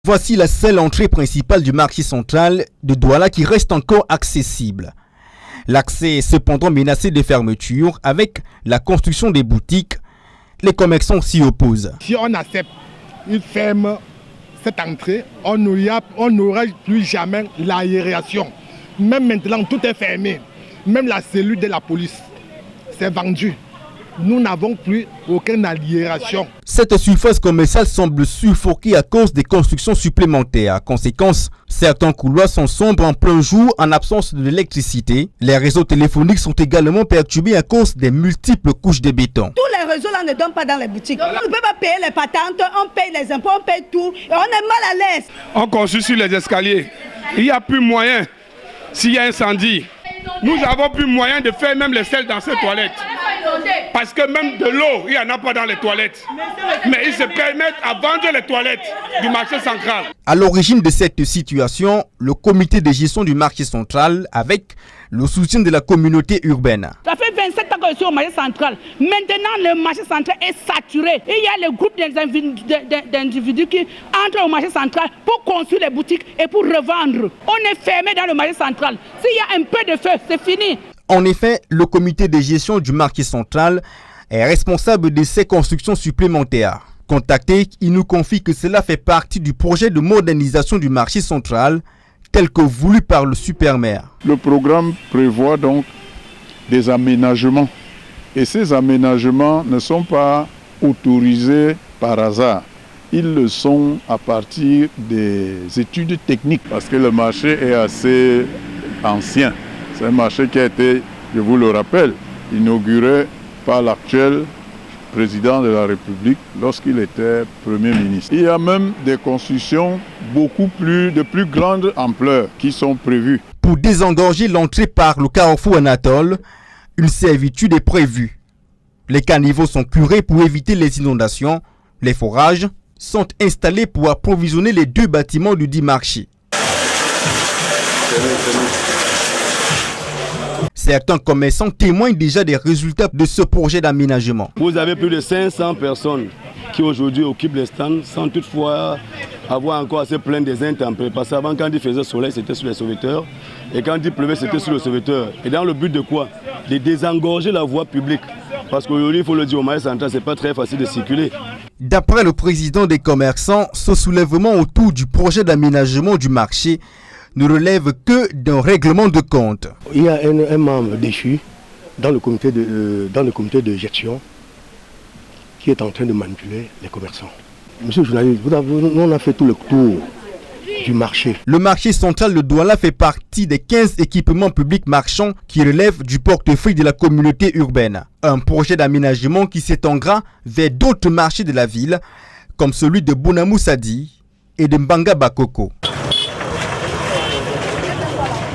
Voici la seule entrée principale du marché central de Douala qui reste encore accessible. L'accès est cependant menacé de fermeture avec la construction des boutiques. Les commerçants s'y opposent. Si on accepte, ils ferment cette entrée, on n'aura plus jamais l'aération. Même maintenant, tout est fermé. Même la cellule de la police, c'est vendu. Nous n'avons plus aucune aération. Cette surface commerciale semble suffoquée à cause des constructions supplémentaires. Conséquence, certains couloirs sont sombres en plein jour en absence d'électricité. Les réseaux téléphoniques sont également perturbés à cause des multiples couches de béton. Tous les réseaux là ne donnent pas dans les boutiques. On ne peut pas payer les patentes, on paye les impôts, on paye tout et on est mal à l'aise. On construit sur les escaliers. Il n'y a plus moyen. S'il y a incendie, nous n'avons plus moyen de faire même les selles dans ces toilettes. Parce que même de l'eau, il n'y en a pas dans les toilettes. Mais ils se permettent à vendre les toilettes du marché central. À l'origine de cette situation, le comité de gestion du marché central avec le soutien de la communauté urbaine. Ça fait 27 ans que je suis au marché central. Maintenant, le marché central est saturé. Il y a le groupe d'individus qui entrent au marché central pour construire les boutiques et pour revendre. On est fermé dans le marché central. S'il y a un peu de feu, c'est fini. En effet, le comité de gestion du marché central est responsable de ces constructions supplémentaires. Contacté, il nous confie que cela fait partie du projet de modernisation du marché central tel que voulu par le supermaire. Le programme prévoit donc des aménagements. Et ces aménagements ne sont pas autorisés par hasard. Ils le sont à partir des études techniques parce que le marché est assez ancien. C'est un marché qui a été, je vous le rappelle, inauguré par l'actuel président de la République lorsqu'il était Premier ministre. Il y a même des constructions de plus grande ampleur qui sont prévues. Pour désengorger l'entrée par le carrefour Anatole, une servitude est prévue. Les caniveaux sont curés pour éviter les inondations. Les forages sont installés pour approvisionner les deux bâtiments du dit marché. Certains commerçants témoignent déjà des résultats de ce projet d'aménagement. Vous avez plus de 500 personnes qui aujourd'hui occupent les stands sans toutefois avoir encore assez plein des intempéries. Parce qu'avant, quand il faisait soleil, c'était sur les sauveteurs. Et quand il pleuvait, c'était sur le sauveteur. Et dans le but de quoi? De désengorger la voie publique. Parce qu'aujourd'hui, il faut le dire, au marché central, ce n'est pas très facile de circuler. D'après le président des commerçants, ce soulèvement autour du projet d'aménagement du marché ne relève que d'un règlement de compte. Il y a un membre déchu dans le comité de gestion qui est en train de manipuler les commerçants. Monsieur le journaliste, on a fait tout le tour du marché. Le marché central de Douala fait partie des 15 équipements publics marchands qui relèvent du portefeuille de la communauté urbaine. Un projet d'aménagement qui s'étendra vers d'autres marchés de la ville, comme celui de Bonamoussadi et de Mbanga Bakoko.